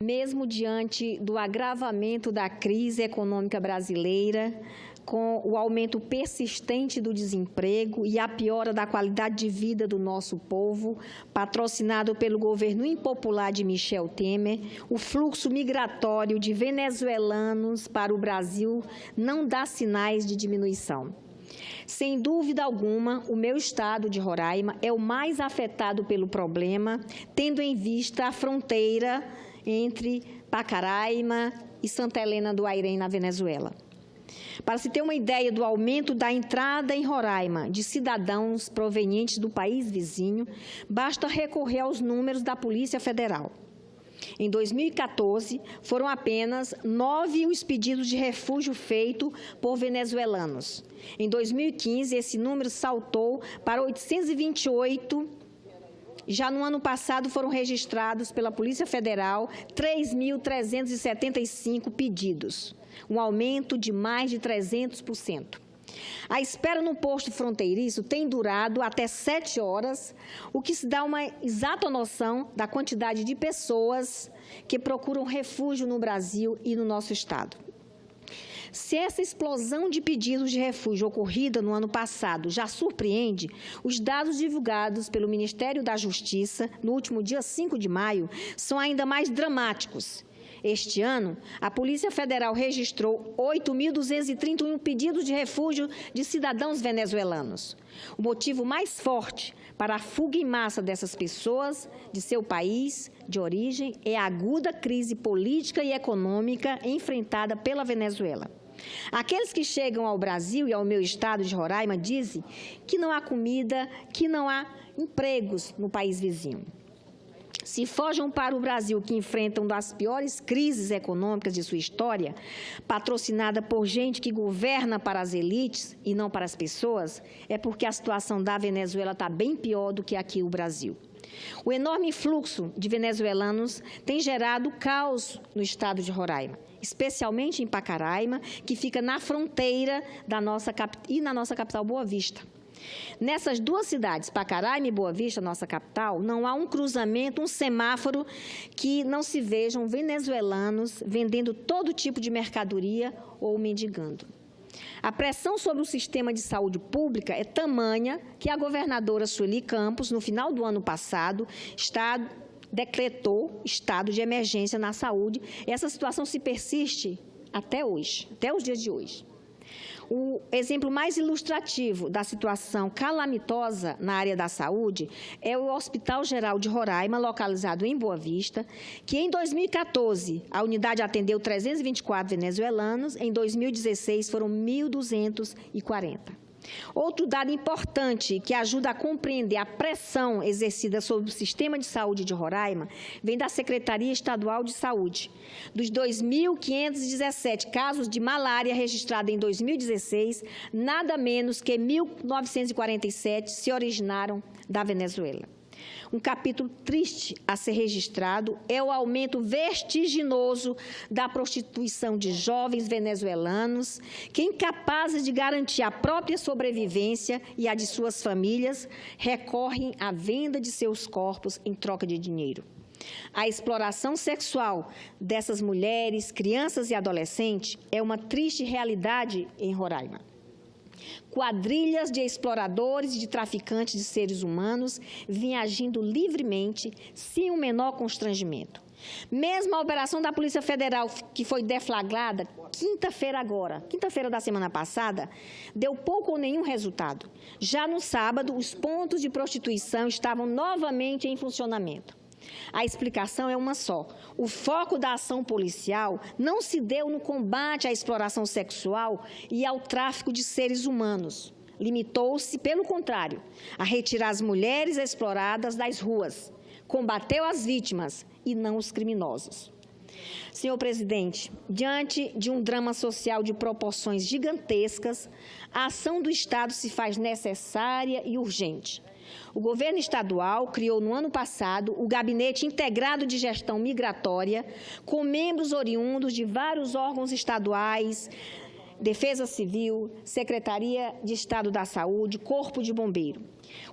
Mesmo diante do agravamento da crise econômica brasileira, com o aumento persistente do desemprego e a piora da qualidade de vida do nosso povo, patrocinado pelo governo impopular de Michel Temer, o fluxo migratório de venezuelanos para o Brasil não dá sinais de diminuição. Sem dúvida alguma, o meu estado de Roraima é o mais afetado pelo problema, tendo em vista a fronteira entre Pacaraima e Santa Helena do Airém, na Venezuela. Para se ter uma ideia do aumento da entrada em Roraima de cidadãos provenientes do país vizinho, basta recorrer aos números da Polícia Federal. Em 2014, foram apenas 9 os pedidos de refúgio feitos por venezuelanos. Em 2015, esse número saltou para 828. Já no ano passado, foram registrados pela Polícia Federal 3.375 pedidos, um aumento de mais de 300%. A espera no posto fronteiriço tem durado até 7 horas, o que se dá uma exata noção da quantidade de pessoas que procuram refúgio no Brasil e no nosso estado. Se essa explosão de pedidos de refúgio ocorrida no ano passado já surpreende, os dados divulgados pelo Ministério da Justiça no último dia 5 de maio são ainda mais dramáticos. Este ano, a Polícia Federal registrou 8.231 pedidos de refúgio de cidadãos venezuelanos. O motivo mais forte para a fuga em massa dessas pessoas de seu país de origem é a aguda crise política e econômica enfrentada pela Venezuela. Aqueles que chegam ao Brasil e ao meu estado de Roraima dizem que não há comida, que não há empregos no país vizinho. Se fogem para o Brasil, que enfrenta uma das piores crises econômicas de sua história, patrocinada por gente que governa para as elites e não para as pessoas, é porque a situação da Venezuela está bem pior do que aqui o Brasil. O enorme fluxo de venezuelanos tem gerado caos no estado de Roraima, especialmente em Pacaraima, que fica na fronteira na nossa capital, Boa Vista. Nessas duas cidades, Pacaraima e Boa Vista, nossa capital, não há um cruzamento, um semáforo que não se vejam venezuelanos vendendo todo tipo de mercadoria ou mendigando. A pressão sobre o sistema de saúde pública é tamanha que a governadora Sueli Campos, no final do ano passado, decretou estado de emergência na saúde. Essa situação se persiste até hoje, até os dias de hoje. O exemplo mais ilustrativo da situação calamitosa na área da saúde é o Hospital Geral de Roraima, localizado em Boa Vista, que em 2014 a unidade atendeu 324 venezuelanos, em 2016 foram 1.240. Outro dado importante que ajuda a compreender a pressão exercida sobre o sistema de saúde de Roraima vem da Secretaria Estadual de Saúde. Dos 2.517 casos de malária registrados em 2016, nada menos que 1.947 se originaram da Venezuela. Um capítulo triste a ser registrado é o aumento vertiginoso da prostituição de jovens venezuelanos que, incapazes de garantir a própria sobrevivência e a de suas famílias, recorrem à venda de seus corpos em troca de dinheiro. A exploração sexual dessas mulheres, crianças e adolescentes é uma triste realidade em Roraima. Quadrilhas de exploradores e de traficantes de seres humanos vinham agindo livremente, sem o menor constrangimento. Mesmo a operação da Polícia Federal, que foi deflagrada quinta-feira da semana passada, deu pouco ou nenhum resultado. Já no sábado, os pontos de prostituição estavam novamente em funcionamento. A explicação é uma só. O foco da ação policial não se deu no combate à exploração sexual e ao tráfico de seres humanos. Limitou-se, pelo contrário, a retirar as mulheres exploradas das ruas. Combateu as vítimas e não os criminosos. Senhor presidente, diante de um drama social de proporções gigantescas, a ação do Estado se faz necessária e urgente. O governo estadual criou no ano passado o Gabinete Integrado de Gestão Migratória, com membros oriundos de vários órgãos estaduais, Defesa Civil, Secretaria de Estado da Saúde, Corpo de Bombeiro.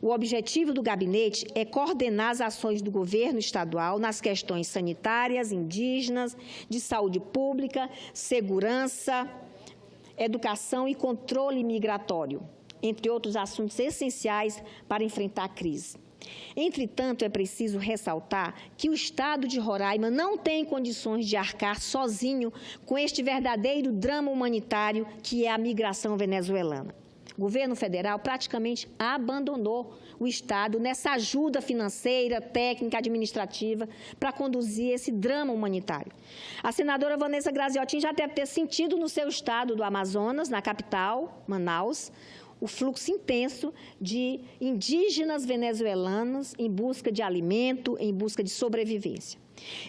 O objetivo do gabinete é coordenar as ações do governo estadual nas questões sanitárias, indígenas, de saúde pública, segurança, educação e controle migratório, entre outros assuntos essenciais para enfrentar a crise. Entretanto, é preciso ressaltar que o Estado de Roraima não tem condições de arcar sozinho com este verdadeiro drama humanitário que é a migração venezuelana. O governo federal praticamente abandonou o Estado nessa ajuda financeira, técnica, administrativa para conduzir esse drama humanitário. A senadora Vanessa Graziotin já deve ter sentido no seu estado do Amazonas, na capital, Manaus, o fluxo intenso de indígenas venezuelanos em busca de alimento, em busca de sobrevivência.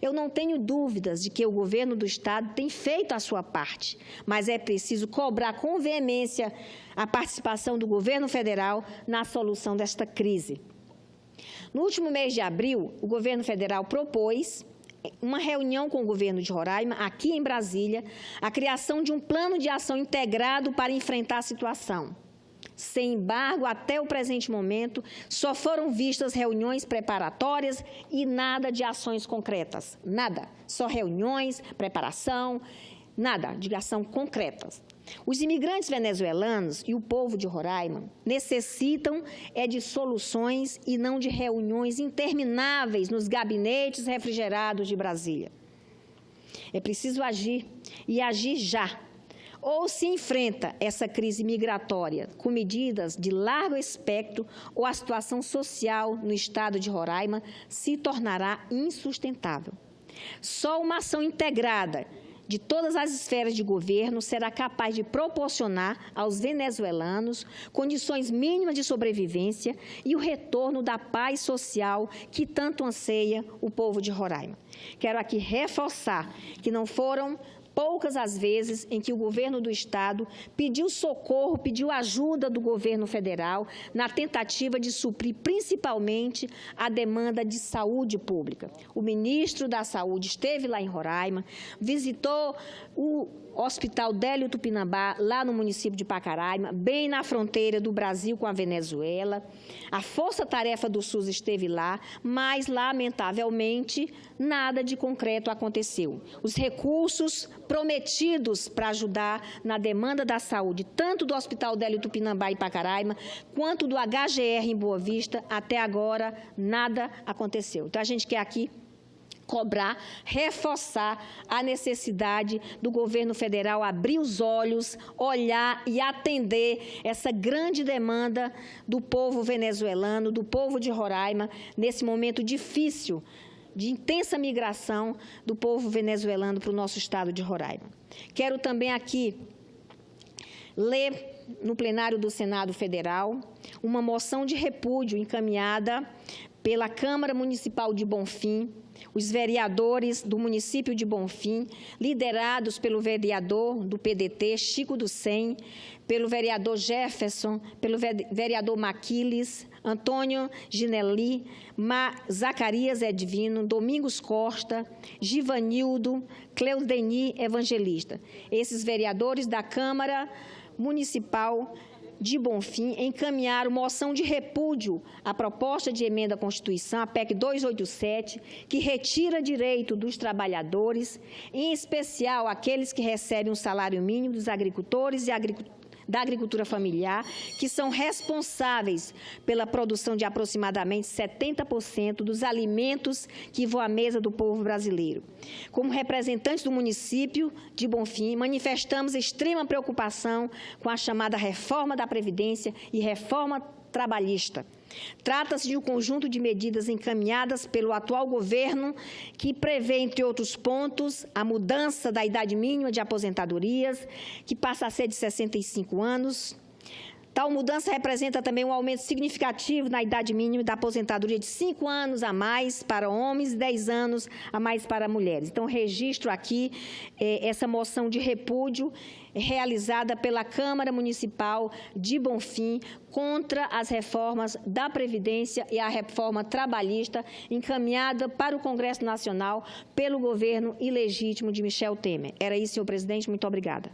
Eu não tenho dúvidas de que o governo do Estado tem feito a sua parte, mas é preciso cobrar com veemência a participação do governo federal na solução desta crise. No último mês de abril, o governo federal propôs uma reunião com o governo de Roraima, aqui em Brasília, a criação de um plano de ação integrado para enfrentar a situação. Sem embargo, até o presente momento, só foram vistas reuniões preparatórias e nada de ações concretas. Nada. Só reuniões, preparação, nada de ação concretas. Os imigrantes venezuelanos e o povo de Roraima necessitam de soluções e não de reuniões intermináveis nos gabinetes refrigerados de Brasília. É preciso agir e agir já. Ou se enfrenta essa crise migratória com medidas de largo espectro, ou a situação social no estado de Roraima se tornará insustentável. Só uma ação integrada de todas as esferas de governo será capaz de proporcionar aos venezuelanos condições mínimas de sobrevivência e o retorno da paz social que tanto anseia o povo de Roraima. Quero aqui reforçar que não foram poucas as vezes em que o governo do Estado pediu socorro, pediu ajuda do governo federal na tentativa de suprir principalmente a demanda de saúde pública. O ministro da Saúde esteve lá em Roraima, visitou o Hospital Délio Tupinambá, lá no município de Pacaraima, bem na fronteira do Brasil com a Venezuela. A Força-Tarefa do SUS esteve lá, mas, lamentavelmente, nada de concreto aconteceu. Os recursos prometidos para ajudar na demanda da saúde, tanto do Hospital Délio Tupinambá e Pacaraima, quanto do HGR em Boa Vista, até agora nada aconteceu. Então, a gente quer aqui cobrar, reforçar a necessidade do governo federal abrir os olhos, olhar e atender essa grande demanda do povo venezuelano, do povo de Roraima, nesse momento difícil de intensa migração do povo venezuelano para o nosso estado de Roraima. Quero também aqui ler no plenário do Senado Federal uma moção de repúdio encaminhada pela Câmara Municipal de Bonfim. Os vereadores do município de Bonfim, liderados pelo vereador do PDT, Chico do Cem, pelo vereador Jefferson, pelo vereador Maquiles, Antônio Ginelli, Zacarias Edvino, Domingos Costa, Givanildo, Cleudeni Evangelista. Esses vereadores da Câmara Municipal de Bonfim encaminharam moção de repúdio à proposta de emenda à Constituição, a PEC 287, que retira direito dos trabalhadores, em especial aqueles que recebem um salário mínimo, dos agricultores e da agricultura familiar, que são responsáveis pela produção de aproximadamente 70% dos alimentos que vão à mesa do povo brasileiro. Como representantes do município de Bonfim, manifestamos extrema preocupação com a chamada reforma da Previdência e reforma trabalhista. Trata-se de um conjunto de medidas encaminhadas pelo atual governo que prevê, entre outros pontos, a mudança da idade mínima de aposentadorias, que passa a ser de 65 anos. Tal mudança representa também um aumento significativo na idade mínima da aposentadoria de 5 anos a mais para homens e 10 anos a mais para mulheres. Então, registro aqui essa moção de repúdio realizada pela Câmara Municipal de Bonfim contra as reformas da Previdência e a reforma trabalhista encaminhada para o Congresso Nacional pelo governo ilegítimo de Michel Temer. Era isso, senhor presidente. Muito obrigada.